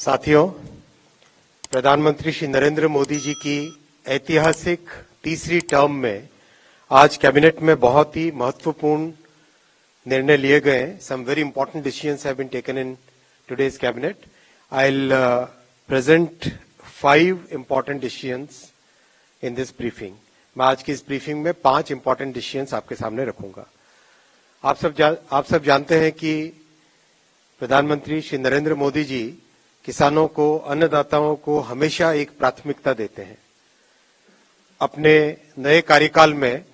साथियों, प्रधानमंत्री श्री नरेंद्र मोदी जी की ऐतिहासिक तीसरी टर्म में आज कैबिनेट में बहुत ही महत्वपूर्ण निर्णय लिए गए। Some very important decisions have been taken in today's cabinet. I will present 5 important decisions in this briefing. मैं आज की इस ब्रीफिंग में 5 इंपॉर्टेंट डिसीजंस आपके सामने रखूंगा। आप सब जानते हैं कि प्रधानमंत्री श्री नरेंद्र मोदी जी किसानों को, अन्नदाताओं को हमेशा एक प्राथमिकता देते हैं। अपने नए कार्यकाल में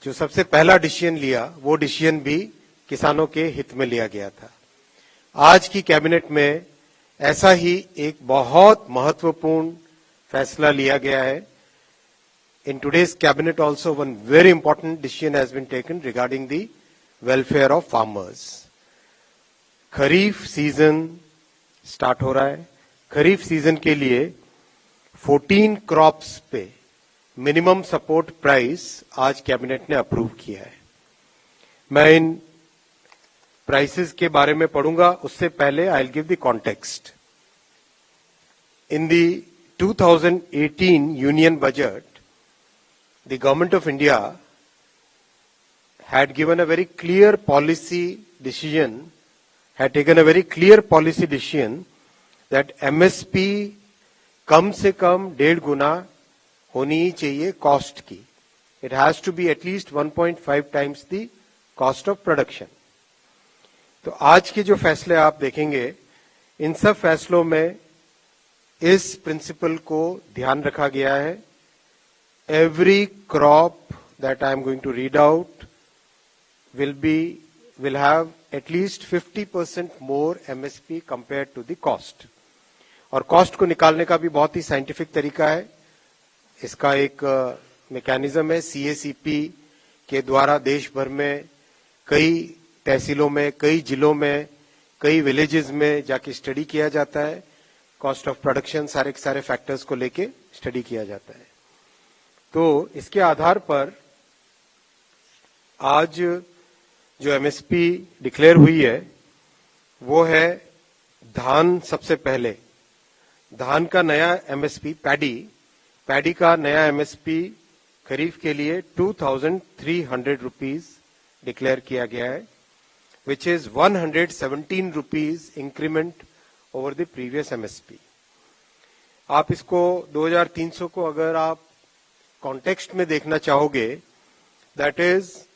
जो सबसे पहला डिसीजन लिया, वो डिसीजन भी किसानों के हित में लिया गया था। आज की कैबिनेट में ऐसा ही एक बहुत महत्वपूर्ण फैसला लिया गया है। In today's cabinet also one very important decision has been taken regarding the welfare of farmers. Kharif season start हो रहा है। खरीफ सीजन के लिए 14 क्रॉप्स पे मिनिमम सपोर्ट प्राइस आज कैबिनेट ने अप्रूव किया है। मैं इन प्राइसेस के बारे में पढ़ूंगा, उससे पहले I will give the context. In the 2018 union budget, the government of India had taken a very clear policy decision that MSP कम से कम 1.5 गुना होनी ही चाहिए कॉस्ट की। It has to be at least 1.5 times the cost of production. तो आज के जो फैसले आप देखेंगे, इन सब फैसलों में इस प्रिंसिपल को ध्यान रखा गया है। Every crop that I am going to read out will have at least 50% more MSP compared to the cost. और कॉस्ट को निकालने का भी बहुत ही साइंटिफिक तरीका है। इसका एक मैकेनिज्म है। CACP के द्वारा देश भर में कई तहसीलों में, कई जिलों में, कई विलेजेस में जाके स्टडी किया जाता है। कॉस्ट ऑफ प्रोडक्शन सारे के सारे फैक्टर्स को लेके स्टडी किया जाता है। तो इसके आधार पर आज जो MSP डिक्लेयर हुई है वो है धान। सबसे पहले धान का नया MSP, पैडी का नया MSP खरीफ के लिए 2,300 रुपीज डिक्लेयर किया गया है, which is 117 rupees increment over the previous MSP। आप इसको 2,300 को अगर आप कॉन्टेक्स्ट में देखना चाहोगे, दैट इज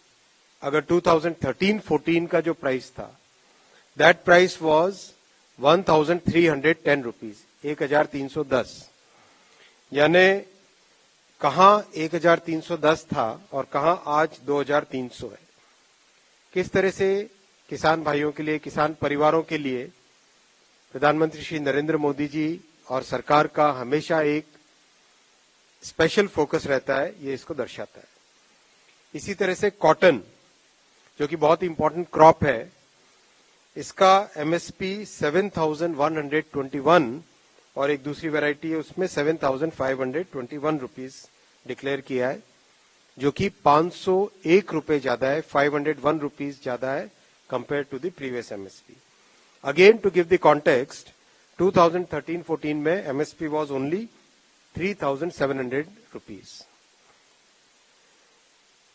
अगर 2013-14 का जो प्राइस था, दैट प्राइस वाज 1,310 रुपीज, 1,310। यानी कहां 1,310 था और कहां आज 2,300 है। किस तरह से किसान भाइयों के लिए, किसान परिवारों के लिए प्रधानमंत्री श्री नरेंद्र मोदी जी और सरकार का हमेशा एक स्पेशल फोकस रहता है, ये इसको दर्शाता है। इसी तरह से कॉटन, जो कि बहुत इंपॉर्टेंट क्रॉप है, इसका MSP 7,121 और एक दूसरी वैरायटी है उसमें 7,521 रुपीज डिक्लेयर किया है, जो कि 501 रुपए ज्यादा है, 501 रुपीज ज्यादा है compare to the previous MSP। Again to give the context, 2013-14 में MSP वाज ओनली 3,700 रुपीज।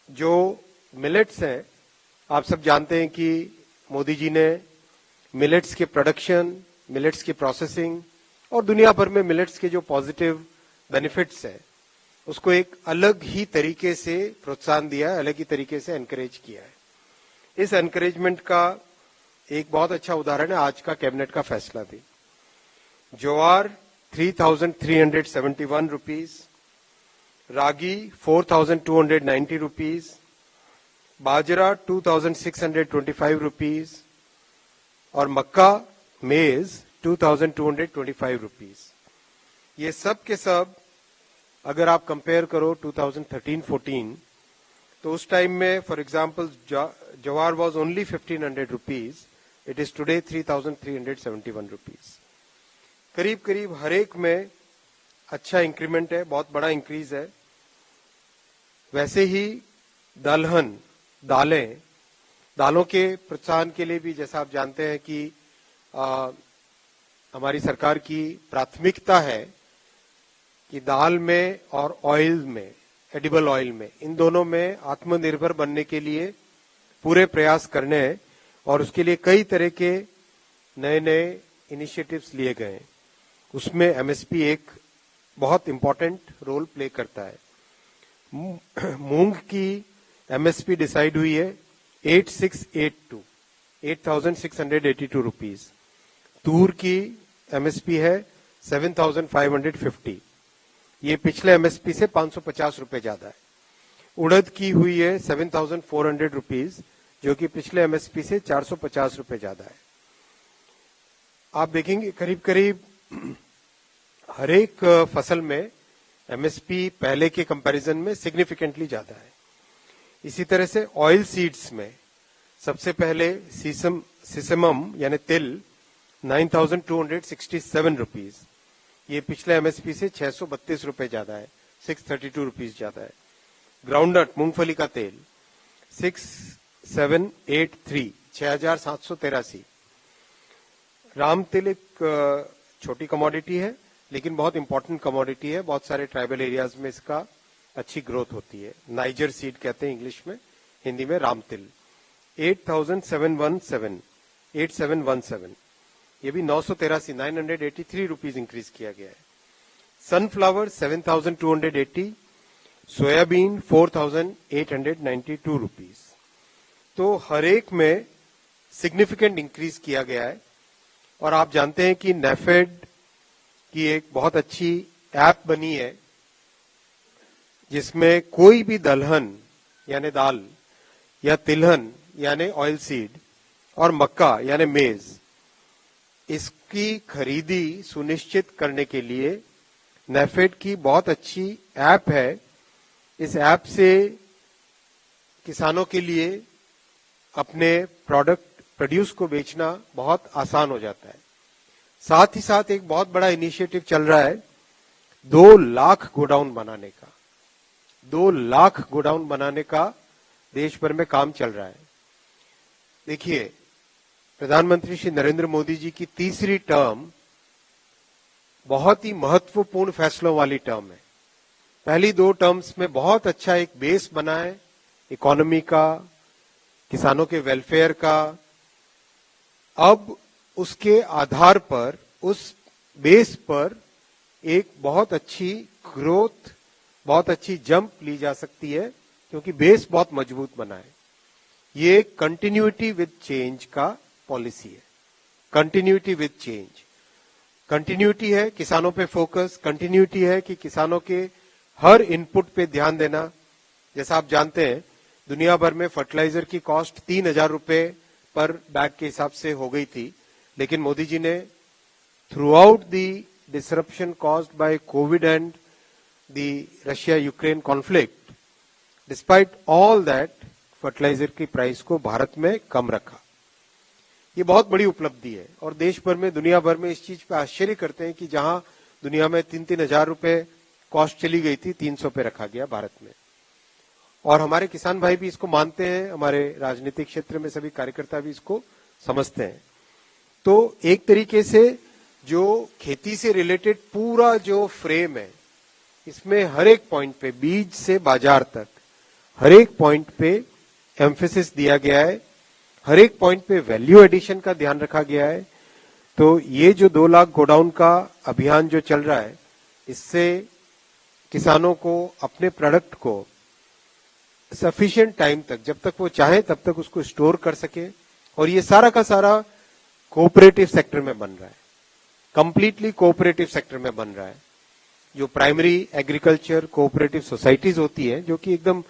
जो मिलेट्स हैं, आप सब जानते हैं कि मोदी जी ने मिलेट्स के प्रोडक्शन, मिलेट्स की प्रोसेसिंग और दुनिया भर में मिलेट्स के जो पॉजिटिव बेनिफिट्स है, उसको एक अलग ही तरीके से प्रोत्साहन दिया है, अलग ही तरीके से एनकरेज किया है। इस एनकरेजमेंट का एक बहुत अच्छा उदाहरण है आज का कैबिनेट का फैसला भी। ज्वार 3,371 रुपीज, रागी 4,290 रुपीज, बाजरा 2,625 रुपीज और मक्का, मेज 2,225 रुपीज। ये सब के सब अगर आप कंपेयर करो 2013-14, तो उस टाइम में for example jowar was only 1,500 rupees, it is today 3,371 rupees. करीब करीब हर एक में अच्छा इंक्रीमेंट है, बहुत बड़ा इंक्रीज है। वैसे ही दलहन, दालों के प्रोत्साहन के लिए भी, जैसा आप जानते हैं कि हमारी सरकार की प्राथमिकता है कि दाल में और ऑयल में, एडिबल ऑयल में, इन दोनों में आत्मनिर्भर बनने के लिए पूरे प्रयास करने हैं और उसके लिए कई तरह के नए नए इनिशिएटिव्स लिए गए हैं। उसमें एमएसपी एक बहुत इंपॉर्टेंट रोल प्ले करता है। मूंग की एमएसपी डिसाइड हुई है 8,682 रुपीज। तूर की एमएसपी है 7,550। ये पिछले एमएसपी से 550 रुपए ज्यादा है। उड़द की हुई है 7,400 रुपीज, जो कि पिछले एमएसपी से 450 रुपए ज्यादा है। आप देखेंगे करीब करीब हर एक फसल में एमएसपी पहले के कंपैरिजन में सिग्निफिकेंटली ज्यादा है। इसी तरह से ऑयल सीड्स में सबसे पहले सिसमम यानी तिल 9,267 रुपीज, ये पिछले एमएसपी से 632 रुपए ज्यादा है, 632 रुपीज ज्यादा है। ग्राउंडनट मूंगफली का तेल 6,783, 6,783। राम तिल एक छोटी कमोडिटी है लेकिन बहुत इंपॉर्टेंट कमोडिटी है। बहुत सारे ट्राइबल एरियाज में इसका अच्छी ग्रोथ होती है। नाइजर सीड कहते हैं इंग्लिश में, हिंदी में राम तिल 8717, ये भी 983 रुपीज इंक्रीज किया गया है। Sunflower 7,280, soybean 4,892 rupees. तो हर एक में सिग्निफिकेंट इंक्रीज किया गया है। और आप जानते हैं कि नेफेड की एक बहुत अच्छी ऐप बनी है जिसमें कोई भी दलहन यानी दाल या तिलहन यानी ऑयल सीड और मक्का यानी मेज, इसकी खरीदी सुनिश्चित करने के लिए नेफेड की बहुत अच्छी ऐप है। इस ऐप से किसानों के लिए अपने प्रोडक्ट प्रोड्यूस को बेचना बहुत आसान हो जाता है। साथ ही साथ एक बहुत बड़ा इनिशिएटिव चल रहा है 2 लाख गोडाउन बनाने का। 2 लाख गोडाउन बनाने का देश भर में काम चल रहा है। देखिए, प्रधानमंत्री श्री नरेंद्र मोदी जी की तीसरी टर्म बहुत ही महत्वपूर्ण फैसलों वाली टर्म है। पहली 2 टर्म्स में बहुत अच्छा एक बेस बना है इकोनॉमी का, किसानों के वेलफेयर का। अब उसके आधार पर, उस बेस पर एक बहुत अच्छी ग्रोथ, बहुत अच्छी जंप ली जा सकती है क्योंकि बेस बहुत मजबूत बना है। ये कंटिन्यूटी विद चेंज का पॉलिसी है। कंटिन्यूटी विद चेंज, कंटिन्यूटी है किसानों पे फोकस, कंटिन्यूटी है कि किसानों के हर इनपुट पे ध्यान देना। जैसा आप जानते हैं दुनिया भर में फर्टिलाइजर की कॉस्ट 3,000 रुपए पर बैग के हिसाब से हो गई थी, लेकिन मोदी जी ने throughout the disruption caused by COVID and the Russia Ukraine conflict, despite all that, fertiliser की प्राइस को भारत में कम रखा। ये बहुत बड़ी उपलब्धि है और देश भर में, दुनिया भर में इस चीज पे आश्चर्य करते हैं कि जहां दुनिया में 3-3 हजार रुपए कॉस्ट चली गई थी, 300 पे रखा गया भारत में। और हमारे किसान भाई भी इसको मानते हैं, हमारे राजनीतिक क्षेत्र में सभी कार्यकर्ता भी इसको समझते हैं। तो एक तरीके से जो खेती से रिलेटेड पूरा जो फ्रेम है, इसमें हर एक पॉइंट पे, बीज से बाजार तक, हर एक पॉइंट पे एम्फेसिस दिया गया है, हर एक पॉइंट पे वैल्यू एडिशन का ध्यान रखा गया है। तो ये जो 2 लाख गोडाउन का अभियान जो चल रहा है, इससे किसानों को अपने प्रोडक्ट को सफिशिएंट टाइम तक, जब तक वो चाहे तब तक उसको स्टोर कर सके। और ये सारा का सारा कोऑपरेटिव सेक्टर में बन रहा है, कंप्लीटली कोऑपरेटिव सेक्टर में बन रहा है। जो प्राइमरी एग्रीकल्चर कोऑपरेटिव सोसाइटीज होती है, जो कि एकदम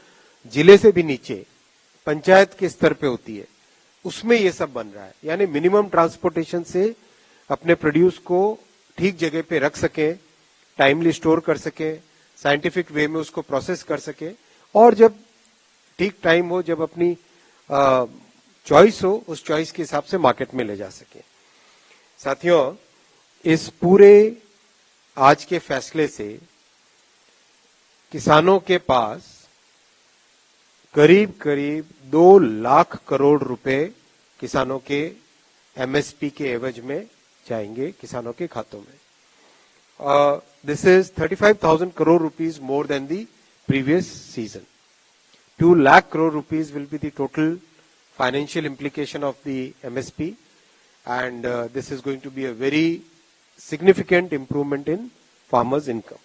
जिले से भी नीचे पंचायत के स्तर पे होती है, उसमें ये सब बन रहा है। यानी मिनिमम ट्रांसपोर्टेशन से अपने प्रोड्यूस को ठीक जगह पे रख सके, टाइमली स्टोर कर सके, साइंटिफिक वे में उसको प्रोसेस कर सके, और जब ठीक टाइम हो, जब अपनी चॉइस हो, उस चॉइस के हिसाब से मार्केट में ले जा सके। साथियों, इस पूरे आज के फैसले से किसानों के पास करीब करीब 2 लाख करोड़ रुपए किसानों के एमएसपी के एवज में जाएंगे किसानों के खातों में। This is 35,000 crore rupees more than the previous season. 2 lakh crore rupees will be the total financial implication of the MSP, and this is going to be a very significant improvement in farmers' income.